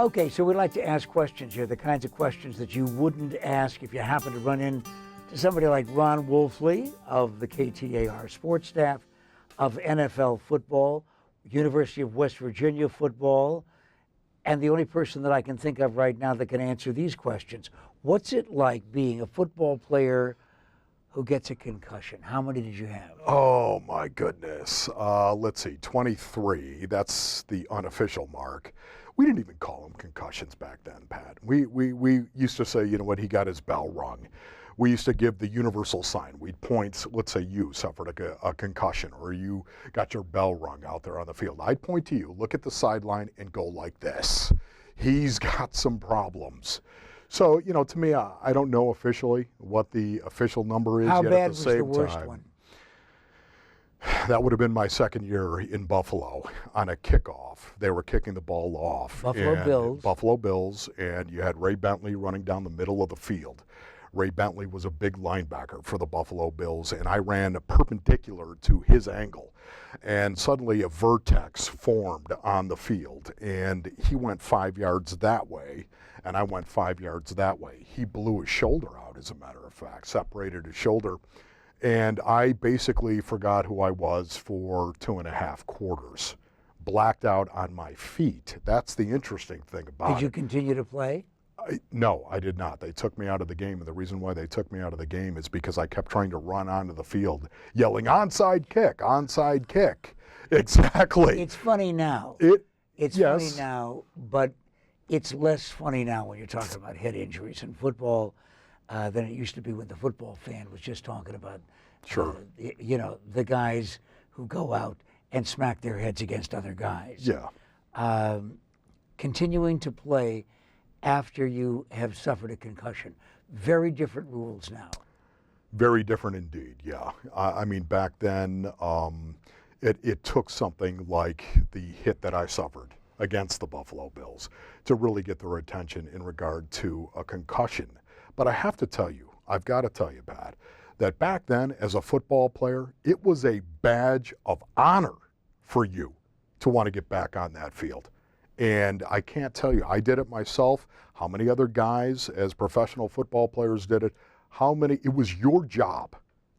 Okay, so we like to ask questions here, the kinds of questions that you wouldn't ask if you happen to run into somebody like Ron Wolfley of the KTAR sports staff, of NFL football, University of West Virginia football, and the only person that I can think of right now that can answer these questions. What's it like being a football player who gets a concussion? How many did you have? Oh, my goodness. Let's see, 23. That's the unofficial mark. We didn't even call them concussions back then, Pat. We used to say, you know what, he got his bell rung. We used to give the universal sign. We'd point, let's say you suffered a concussion or you got your bell rung out there on the field. I'd point to you, look at the sideline, and go like this. He's got some problems. So, you know, to me, I don't know officially what the official number is How yet bad at the was same the worst time. one? That would have been my second year in Buffalo on a kickoff. They were kicking the ball off. Buffalo Bills, and you had Ray Bentley running down the middle of the field. Ray Bentley was a big linebacker for the Buffalo Bills, and I ran perpendicular to his angle. And suddenly a vertex formed on the field, and he went 5 yards that way, and I went 5 yards that way. He blew his shoulder out, as a matter of fact, separated his shoulder. And I basically forgot who I was for 2.5 quarters. Blacked out on my feet. That's the interesting thing about it. Did you continue to play? No, I did not. They took me out of the game, and the reason why they took me out of the game is because I kept trying to run onto the field, yelling, onside kick, onside kick. Exactly. It's funny now. It's yes. funny now, but it's less funny now when you're talking about head injuries in football than it used to be when the football fan was just talking about, Sure. You know, the guys who go out and smack their heads against other guys. Yeah. Continuing to play after you have suffered a concussion. Very different rules now. Very different indeed, yeah. I mean, back then, it took something like the hit that I suffered against the Buffalo Bills to really get their attention in regard to a concussion. But I have to tell you, I've got to tell you, Pat, that back then, as a football player, it was a badge of honor for you to want to get back on that field. And I can't tell you, I did it myself, how many other guys as professional football players did it, it was your job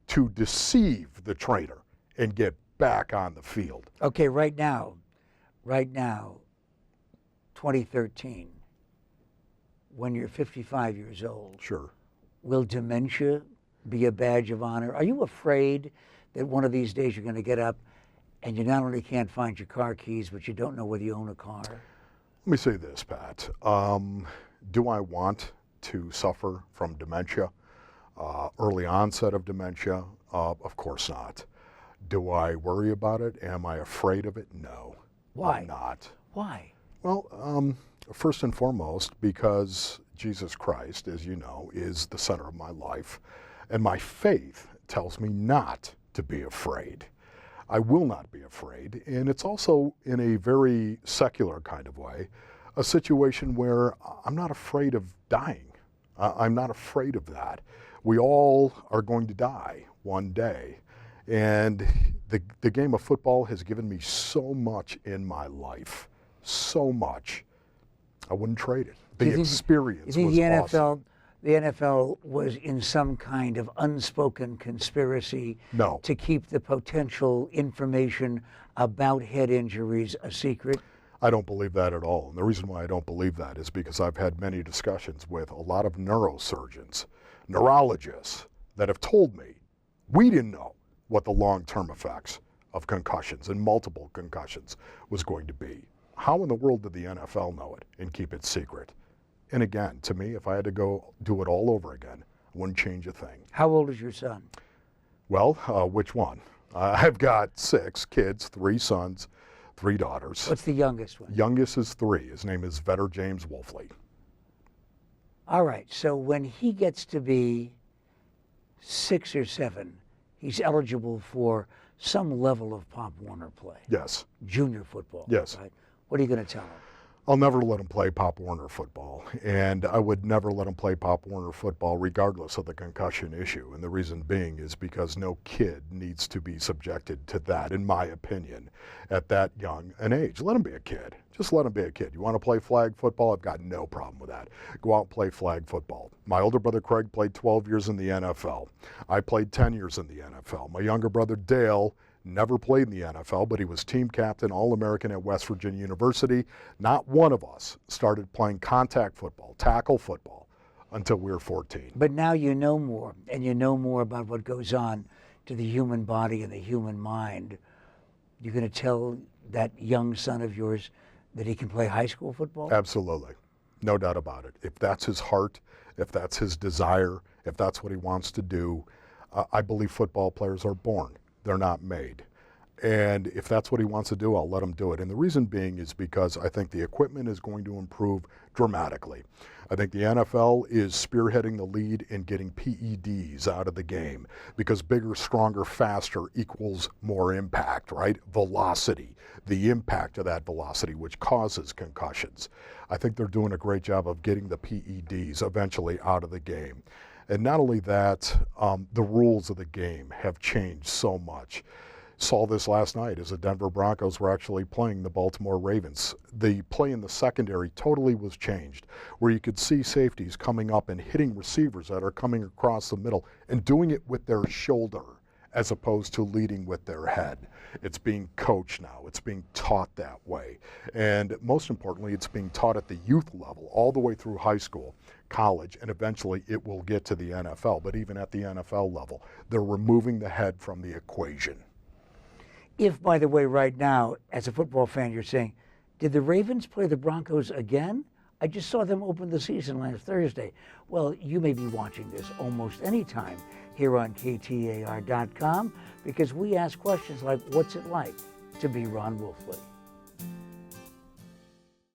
to deceive the trainer and get back on the field. Okay, right now, 2013, when you're 55 years old, Sure. will dementia be a badge of honor? Are you afraid that one of these days you're going to get up and you not only can't find your car keys, but you don't know whether you own a car? Let me say this, Pat. Do I want to suffer from dementia, early onset of dementia? Of course not. Do I worry about it? Am I afraid of it? No. Why? I'm not. Why? Well, first and foremost, because Jesus Christ, as you know, is the center of my life, and my faith tells me not to be afraid. I will not be afraid, and it's also, in a very secular kind of way, a situation where I'm not afraid of dying. I'm not afraid of that. We all are going to die one day, and the game of football has given me so much in my life, so much. I wouldn't trade it. The experience was awesome. The NFL was in some kind of unspoken conspiracy to keep the potential information about head injuries a secret? I don't believe that at all. And the reason why I don't believe that is because I've had many discussions with a lot of neurosurgeons, neurologists, that have told me we didn't know what the long-term effects of concussions and multiple concussions was going to be. How in the world did the NFL know it and keep it secret? And again, to me, if I had to go do it all over again, I wouldn't change a thing. How old is your son? Well, which one? I've got 6 kids, 3 sons, 3 daughters. What's the youngest one? Youngest is 3. His name is Vetter James Wolfley. All right, so when he gets to be 6 or 7, he's eligible for some level of Pop Warner play. Yes. Junior football. Yes. Right? What are you going to tell him? I'll never let him play Pop Warner football, and I would never let him play Pop Warner football regardless of the concussion issue. And the reason being is because no kid needs to be subjected to that, in my opinion, at that young an age. Let him be a kid. Just let him be a kid. You want to play flag football? I've got no problem with that. Go out and play flag football. My older brother Craig played 12 years in the NFL. I played 10 years in the NFL. My younger brother Dale never played in the NFL, but he was team captain, All-American at West Virginia University. Not one of us started playing contact football, tackle football, until we were 14. But now you know more, and you know more about what goes on to the human body and the human mind. You're going to tell that young son of yours that he can play high school football? Absolutely. No doubt about it. If that's his heart, if that's his desire, if that's what he wants to do, I believe football players are born. They're not made. And if that's what he wants to do, I'll let him do it. And the reason being is because I think the equipment is going to improve dramatically. I think the NFL is spearheading the lead in getting PEDs out of the game because bigger, stronger, faster equals more impact, right? Velocity, the impact of that velocity, which causes concussions. I think they're doing a great job of getting the PEDs eventually out of the game. And not only that, the rules of the game have changed so much. Saw this last night as the Denver Broncos were actually playing the Baltimore Ravens. The play in the secondary totally was changed, where you could see safeties coming up and hitting receivers that are coming across the middle and doing it with their shoulder as opposed to leading with their head. It's being coached now. It's being taught that way. And most importantly, it's being taught at the youth level, all the way through high school, college, and eventually it will get to the NFL. But even at the NFL level, they're removing the head from the equation. If, by the way, right now, as a football fan, you're saying, did the Ravens play the Broncos again? I just saw them open the season last Thursday. Well, you may be watching this almost any time here on KTAR.com because we ask questions like, what's it like to be Ron Wolfley?